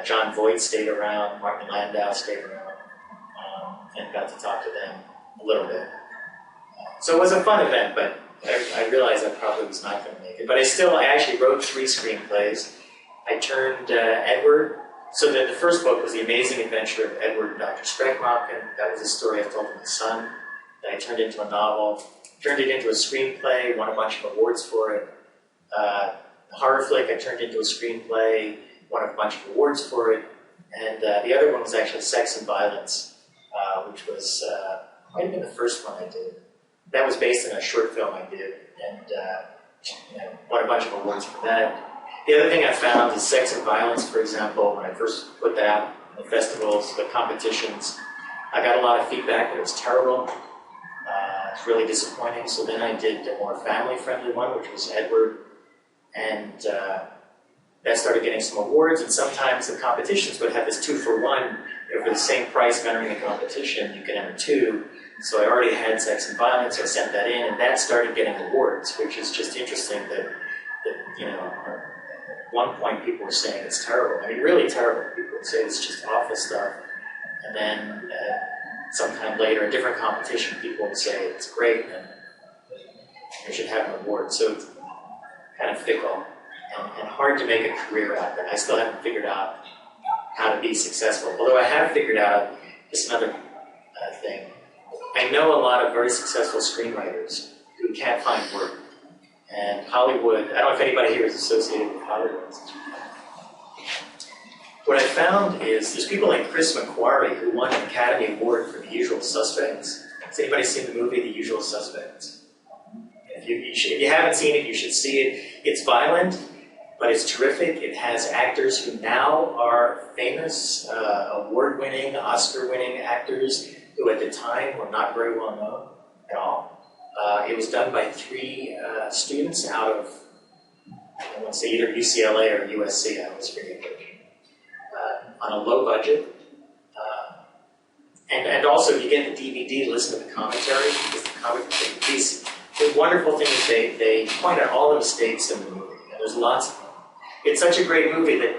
John Voight stayed around, Martin Landau stayed around, and got to talk to them a little bit. So it was a fun event, but I realized I probably was not going to make it. But I actually wrote 3 screenplays. I turned Edward, so the first book was The Amazing Adventure of Edward and Dr. Streckmocken. That was a story I told to my son that I turned into a novel. Turned it into a screenplay, won a bunch of awards for it. The horror flick I turned into a screenplay, won a bunch of awards for it. And the other one was actually Sex and Violence, which was, might have been the first one I did. That was based on a short film I did, and won a bunch of awards for that. The other thing I found is Sex and Violence, for example, when I first put that out in the festivals, the competitions, I got a lot of feedback that it was terrible. It's really disappointing. So then I did a more family-friendly one, which was Edward, and that started getting some awards. And sometimes the competitions would have this 2-for-1. For the same price of entering a competition, you can enter 2. So I already had Sex and Violence. I sent that in, and that started getting awards, which is just interesting. That at one point people were saying it's terrible. I mean, really terrible. People would say it's just awful stuff, and then sometime later, a different competition, people would say it's great and you should have an award. So it's kind of fickle and hard to make a career out of it. I still haven't figured out how to be successful. Although I have figured out, just another thing, I know a lot of very successful screenwriters who can't find work. And Hollywood, I don't know if anybody here is associated with Hollywood. What I found is there's people like Chris McQuarrie who won an Academy Award for The Usual Suspects. Has anybody seen the movie The Usual Suspects? If you haven't seen it, you should see it. It's violent, but it's terrific. It has actors who now are famous, award-winning, Oscar-winning actors who at the time were not very well known at all. It was done by 3 students out of, I want to say either UCLA or USC, I always forget which, on a low budget. And also, you get the DVD, listen to the commentary, because the wonderful thing is they point out all the mistakes in the movie, and there's lots of them. It's such a great movie that,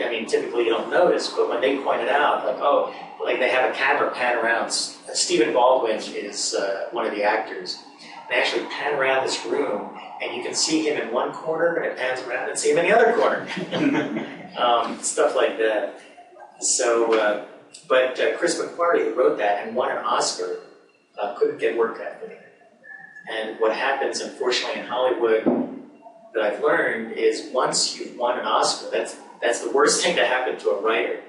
I mean, typically you don't notice, but when they point it out, like, oh, like they have a camera pan around. Stephen Baldwin is one of the actors. They actually pan around this room, and you can see him in one corner, and it pans around and see him in the other corner. Stuff like that. So, but Chris McQuarrie, who wrote that and won an Oscar, couldn't get work after that. And what happens, unfortunately, in Hollywood that I've learned is once you've won an Oscar, that's the worst thing to happen to a writer.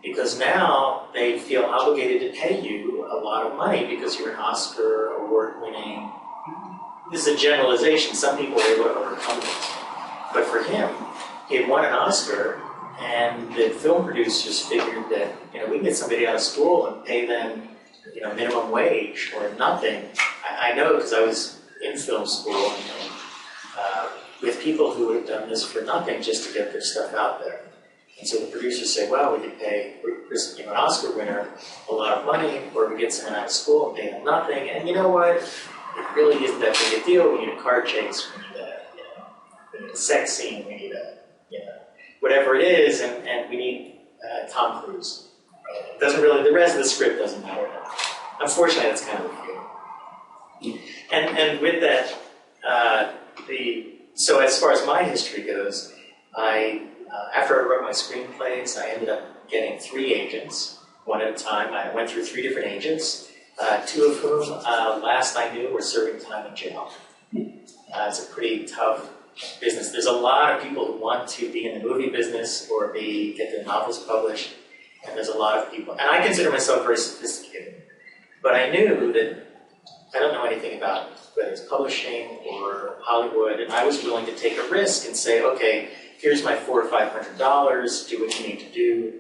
Because now they feel obligated to pay you a lot of money because you're an Oscar award-winning. This is a generalization. Some people are able to overcome this. But for him, he had won an Oscar, and the film producers figured that we can get somebody out of school and pay them minimum wage or nothing. I know because I was in film school with people who would have done this for nothing just to get their stuff out there. And so the producers say, well, we could pay an Oscar winner a lot of money, or we get someone out of school and pay them nothing. And you know what? It really isn't that big a deal. We need a car chase, we need a sex scene, we need whatever it is, and we need Tom Cruise. It doesn't really, the rest of the script doesn't matter. Unfortunately, that's kind of a feeling. And with that, so as far as my history goes, after I wrote my screenplays, I ended up getting 3 agents, one at a time. I went through 3 different agents, 2 of whom, last I knew, were serving time in jail. It's a pretty tough business. There's a lot of people who want to be in the movie business or get their novels published, and there's a lot of people. And I consider myself very sophisticated, but I knew that I don't know anything about whether it's publishing or Hollywood, and I was willing to take a risk and say, okay, here's my $400 or $500, do what you need to do.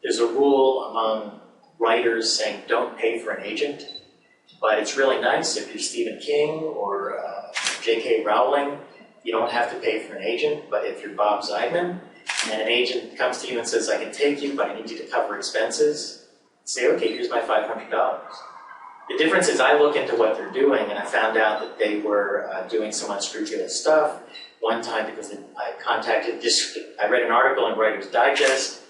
There's a rule among writers saying don't pay for an agent, but it's really nice if you're Stephen King or J.K. Rowling, you don't have to pay for an agent, but if you're Bob Zeidman and an agent comes to you and says, I can take you, but I need you to cover expenses, say, okay, here's my $500. The difference is I look into what they're doing, and I found out that they were doing some unscrupulous stuff. one time because I contacted I read an article in Writer's Digest,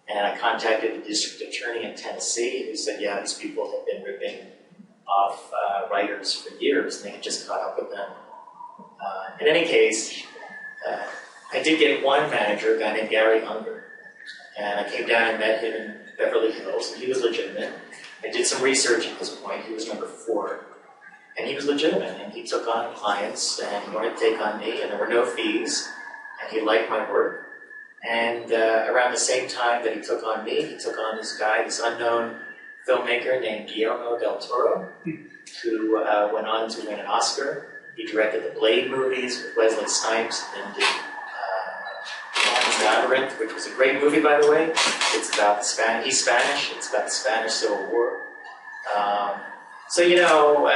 and I contacted the district attorney in Tennessee, who said, yeah, these people have been ripping off writers for years, and they had just caught up with them. In any case, I did get one manager, a guy named Gary Unger, and I came down and met him in Beverly Hills, and he was legitimate. I did some research at this point. He was number 4. And he was legitimate, and he took on clients, and he wanted to take on me, and there were no fees, and he liked my work. And around the same time that he took on me, he took on this guy, this unknown filmmaker named Guillermo del Toro, who went on to win an Oscar. He directed the Blade movies with Wesley Snipes, and did Pan's Labyrinth, which was a great movie, by the way. It's about the he's Spanish. It's about the Spanish Civil War. So, you know,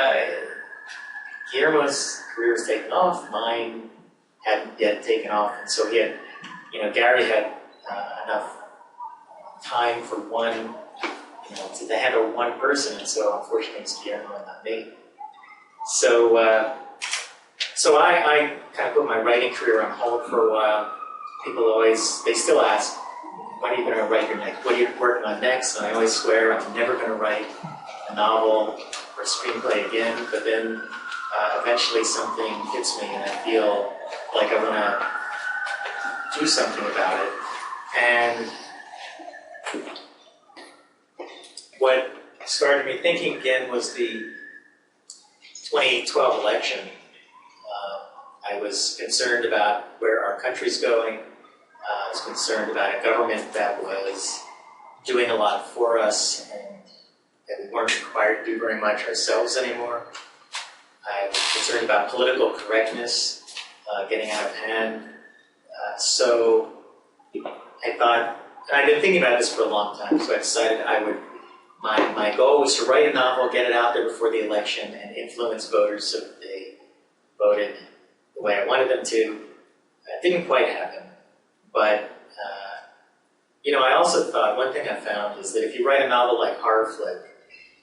Guillermo's career was taking off. Mine hadn't yet taken off. And so he had, you know, Gary had enough time for one, you know, to handle one person. And so, unfortunately, it's Guillermo and not me. So, I kind of put my writing career on hold for a while. People always, they still ask, when are you going to write your next, what are you working on next? And I always swear I'm never going to write a novel or a screenplay again, but then eventually something hits me and I feel like I want to do something about it. And what started me thinking again was the 2012 election. I was concerned about where our country's going. I was concerned about a government that was doing a lot for us and that we weren't required to do very much ourselves anymore. I was concerned about political correctness getting out of hand. So I thought, and I've been thinking about this for a long time, so I decided I would, my goal was to write a novel, get it out there before the election, and influence voters so that they voted the way I wanted them to. It didn't quite happen, but you know, I also thought, one thing I found is that if you write a novel like Horror Flick,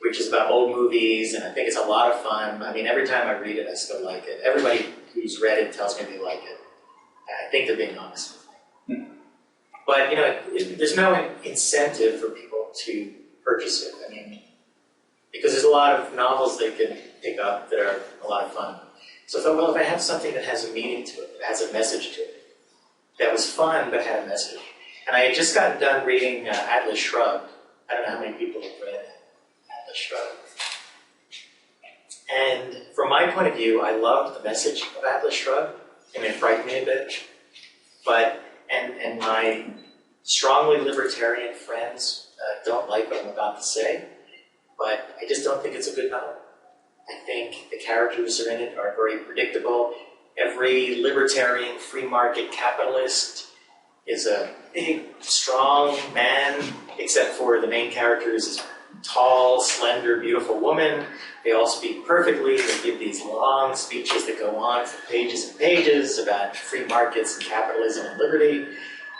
which is about old movies, and I think it's a lot of fun. I mean, every time I read it, I still like it. Everybody who's read it tells me they like it. I think they're being honest with me. But, you know, there's no incentive for people to purchase it. I mean, because there's a lot of novels they can pick up that are a lot of fun. So I thought, well, if I have something that has a meaning to it, that has a message to it, that was fun but had a message. And I had just gotten done reading Atlas Shrugged. I don't know how many people have read Atlas Shrugged. And from my point of view, I loved the message of Atlas Shrugged, and it frightened me a bit. But, and my strongly libertarian friends don't like what I'm about to say, but I just don't think it's a good novel. I think the characters who are in it are very predictable. Every libertarian, free market capitalist is a big, strong man, except for the main character is this tall, slender, beautiful woman. They all speak perfectly. They give these long speeches that go on for pages and pages about free markets and capitalism and liberty.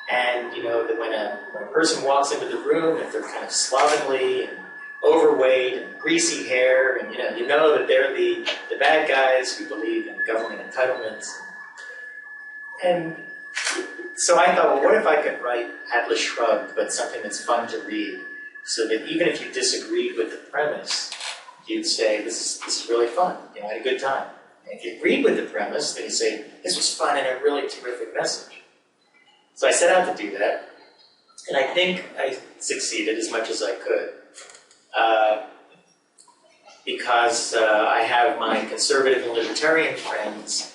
And you know that when a person walks into the room, if they're kind of slovenly and overweight and greasy hair, and you know that they're the bad guys who believe in government entitlements. And so I thought, well, what if I could write Atlas Shrugged, but something that's fun to read, so that even if you disagreed with the premise, you'd say, this is really fun, you know, I had a good time. And if you agreed with the premise, then you say, this was fun and a really terrific message. So I set out to do that, and I think I succeeded as much as I could. Because I have my conservative and libertarian friends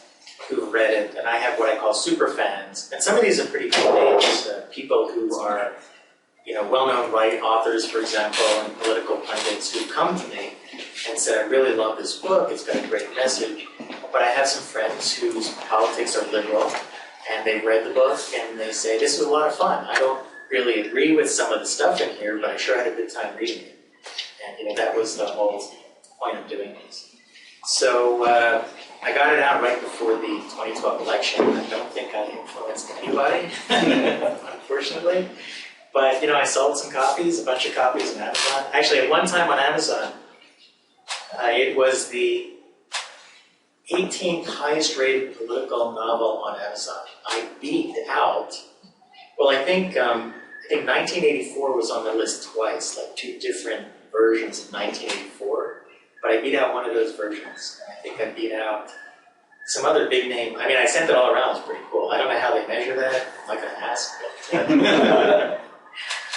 who read it, and I have what I call super fans. And some of these are pretty cool names, people who are, you know, well-known authors, for example, and political pundits who come to me and said, I really love this book, it's got a great message. But I have some friends whose politics are liberal, and they've read the book, and they say, this was a lot of fun. I don't really agree with some of the stuff in here, but I sure had a good time reading it. And you know, that was the whole point of doing this. So I got it out right before the 2012 election. I don't think I influenced anybody, unfortunately. But you know, I sold some copies, a bunch of copies on Amazon. Actually, at one time on Amazon, it was the 18th highest rated political novel on Amazon. I beat out, well, I think 1984 was on the list twice, like 2 different versions of 1984. But I beat out one of those versions. I think I beat out some other big name. I mean, I sent it all around. It was pretty cool. I don't know how they measure that. I'm not going to ask. But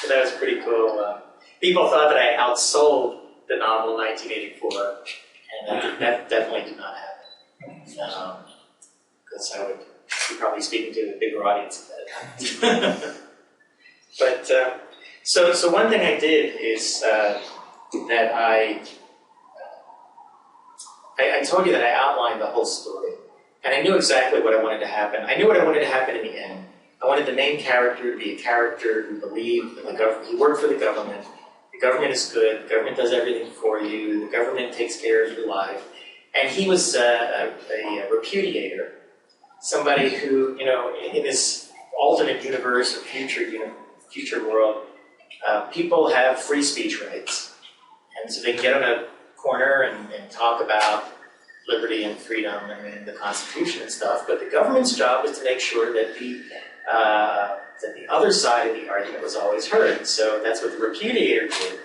so that was pretty cool. People thought that I outsold the novel 1984, and that definitely did not happen. Because I would be probably speaking to a bigger audience at that time. But so one thing I did is that I told you that I outlined the whole story, and I knew exactly what I wanted to happen. I knew what I wanted to happen in the end. I wanted the main character to be a character who believed in the government. He worked for the government. The government is good. The government does everything for you. The government takes care of your life. And he was a repudiator, somebody who, in this alternate universe or future world, people have free speech rights. And so they can get on a corner and talk about liberty and freedom and the Constitution and stuff, but the government's job is to make sure that the other side of the argument was always heard. So that's what the repudiator did.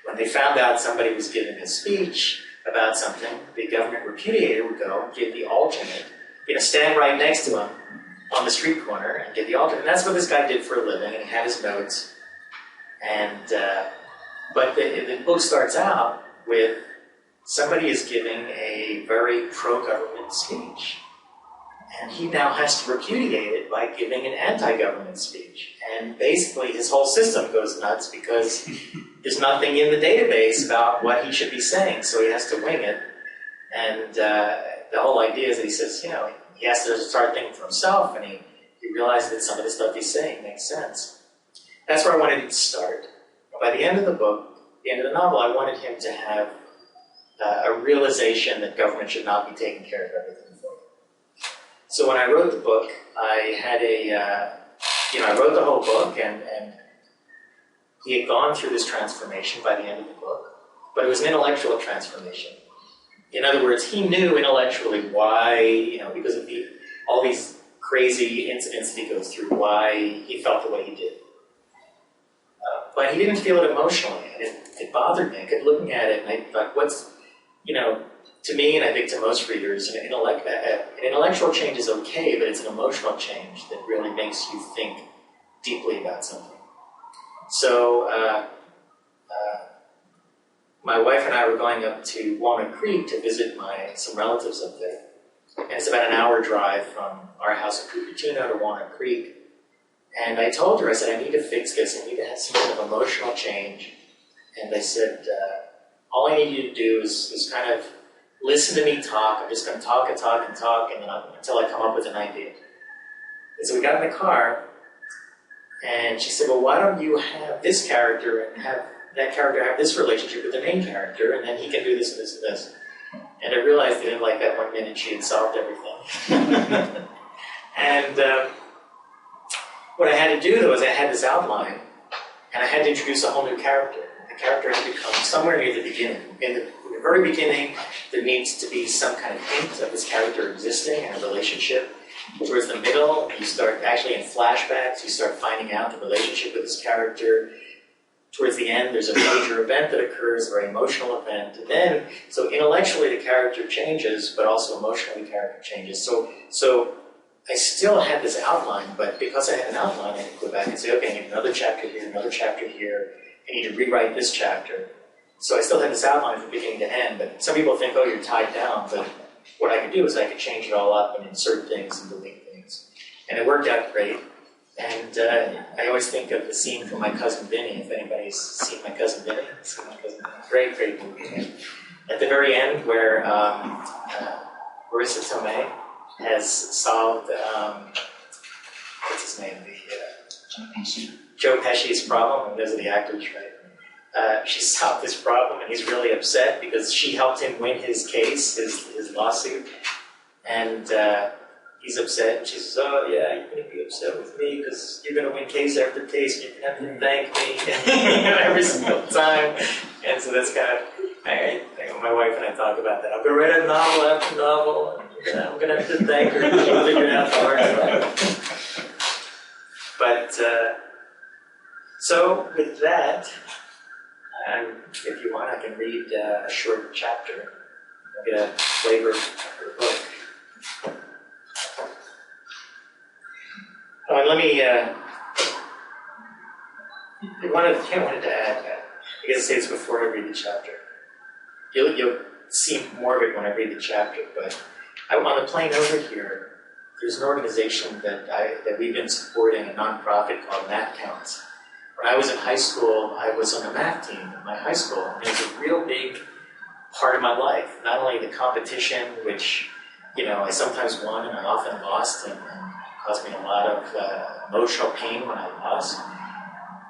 When they found out somebody was giving a speech about something, the government repudiator would go and give the alternate, stand right next to him on the street corner and give the alternate. And that's what this guy did for a living, and he had his notes. And but the book starts out with somebody is giving a very pro-government speech. And he now has to repudiate it by giving an anti-government speech. And basically his whole system goes nuts because there's nothing in the database about what he should be saying, so he has to wing it. And the whole idea is that he says, he has to start thinking for himself, and he realizes that some of the stuff he's saying makes sense. That's where I wanted to start. By the end of the book, the end of the novel, I wanted him to have a realization that government should not be taking care of everything for you. So when I wrote the book, I had I wrote the whole book, and he had gone through this transformation by the end of the book, but it was an intellectual transformation. In other words, he knew intellectually why, because of all these crazy incidents that he goes through, why he felt the way he did. But he didn't feel it emotionally, and it bothered me. I kept looking at it, and I thought, to me, and I think to most readers, an intellectual change is okay, but it's an emotional change that really makes you think deeply about something. So, my wife and I were going up to Walnut Creek to visit some relatives up there. And it's about an hour drive from our house in Cupertino to Walnut Creek. And I told her, I said, I need to fix this. I need to have some kind of emotional change. And I said, all I need you to do is kind of listen to me talk. I'm just going to talk and talk and talk until I come up with an idea. And so we got in the car, and she said, well, why don't you have this character and have that character have this relationship with the main character, and then he can do this and this and this. And I realized that in like that 1 minute she had solved everything. And what I had to do, though, is I had this outline, and I had to introduce a whole new character. The character had to come somewhere near the beginning. In the very beginning, there needs to be some kind of hint of this character existing and a relationship. Towards the middle, you start, actually in flashbacks, you start finding out the relationship with this character. Towards the end, there's a major event that occurs, a very emotional event. And then, so intellectually the character changes, but also emotionally the character changes. So I still had this outline, but because I had an outline, I could go back and say, okay, I need another chapter here, another chapter here. I need to rewrite this chapter. So I still had this outline from beginning to end, but some people think, oh, you're tied down. But what I could do is I could change it all up and insert things and delete things. And it worked out great. And I always think of the scene from My Cousin Vinny, if anybody's seen My Cousin Vinny. Great, great movie. At the very end where Marissa Tomei has solved, what's his name? Joe Pesci's problem, and those are the actors, right? She solved this problem, and he's really upset because she helped him win his case, his lawsuit. And he's upset, and she says, oh yeah, you're going to be upset with me because you're going to win case after case, and you're going to have to thank me every single time. And so that's kind of, my wife and I talk about that. I'll go write a novel after novel, and I'm gonna have to thank her. She'll figure it out the hard way. But, so with that, if you want, I can read a short chapter. I'll get a flavor of the book. Oh, and let me, I wanted to add that. I guess say this before I read the chapter. You'll see more of it when I read the chapter, but on the plane over here, there's an organization that we've been supporting, a nonprofit called Math Counts. When I was in high school, I was on the math team at my high school, and it was a real big part of my life. Not only the competition, which, I sometimes won and I often lost, and caused me a lot of emotional pain when I lost.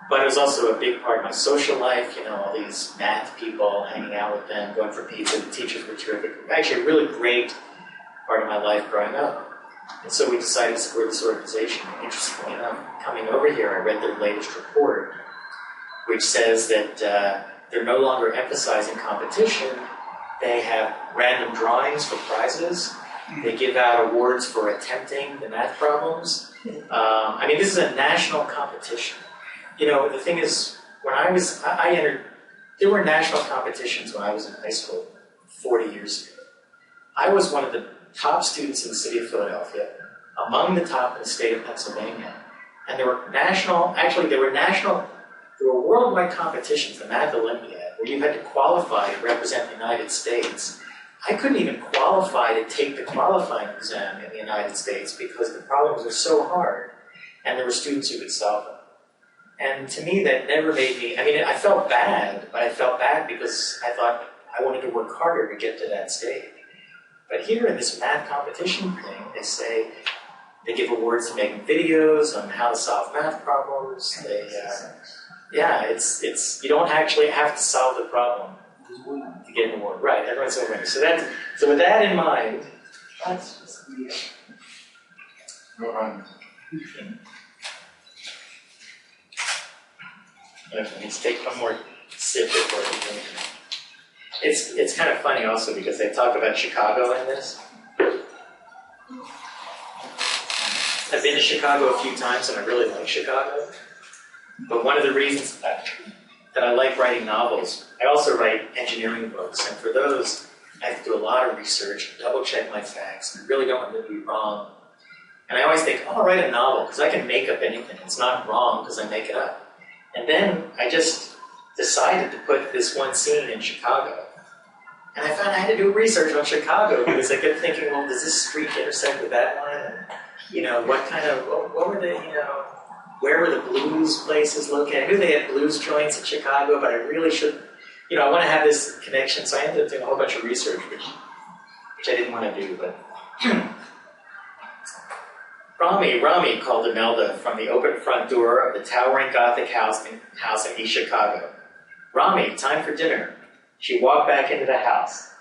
But it was also a big part of my social life, all these math people, hanging out with them, going for pizza. The teachers were terrific. Actually, a really great part of my life growing up. And so we decided to support this organization. Interestingly enough, coming over here, I read their latest report, which says that they're no longer emphasizing competition. They have random drawings for prizes. They give out awards for attempting the math problems. This is a national competition. The thing is, when I entered, there were national competitions when I was in high school 40 years ago. I was one of the top students in the city of Philadelphia, among the top in the state of Pennsylvania. And there were worldwide competitions, the Math Olympiad, where you had to qualify to represent the United States. I couldn't even qualify to take the qualifying exam in the United States because the problems were so hard, and there were students who could solve them. And to me, that never made me, I felt bad, but I felt bad because I thought I wanted to work harder to get to that stage. But here in this math competition thing, they say, they give awards to making videos on how to solve math problems. You don't actually have to solve the problem to get an award. Right, everyone's so winning. So with that in mind, let's just let's take one more sip before we drink. It's kind of funny also because they talk about Chicago in this. I've been to Chicago a few times and I really like Chicago. But one of the reasons that I like writing novels, I also write engineering books, and for those, I have to do a lot of research, double check my facts, and I really don't want to be wrong. And I always think, I'll write a novel because I can make up anything. It's not wrong because I make it up. And then I just decided to put this one scene in Chicago. And I found I had to do research on Chicago because I kept thinking, well, does this street intersect with that one? And, what were the, where were the blues places located? I knew they had blues joints in Chicago, but I really should, I want to have this connection. So I ended up doing a whole bunch of research, which I didn't want to do, but. Rami called Imelda from the open front door of the towering Gothic house in East Chicago. Rami, time for dinner. She walked back into the house.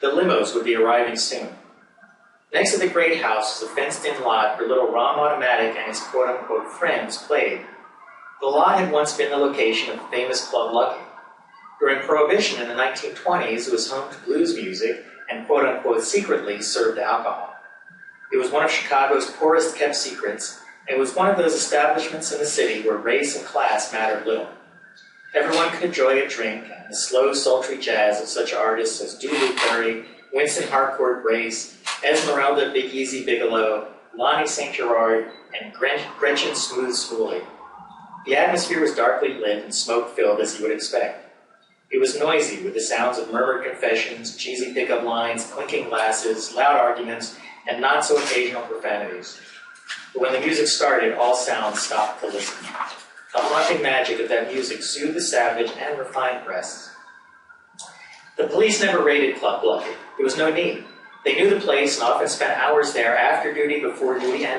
The limos would be arriving soon. Next to the great house was a fenced-in lot where little Rom Automatic and his quote-unquote friends played. The lot had once been the location of the famous Club Lucky. During Prohibition in the 1920s, it was home to blues music and quote-unquote secretly served alcohol. It was one of Chicago's poorest kept secrets, and it was one of those establishments in the city where race and class mattered little. Everyone could enjoy a drink and the slow, sultry jazz of such artists as Duluth Curry, Winston Harcourt Brace, Esmeralda Big Easy Bigelow, Lonnie St. Gerard, and Gretchen Smooth Schooley. The atmosphere was darkly lit and smoke-filled as you would expect. It was noisy with the sounds of murmured confessions, cheesy pickup lines, clinking glasses, loud arguments, and not-so-occasional profanities. But when the music started, all sounds stopped to listen. The haunting magic of that music soothed the savage and refined breasts. The police never raided Club Lucky. There was no need. They knew the place and often spent hours there after duty, before duty, and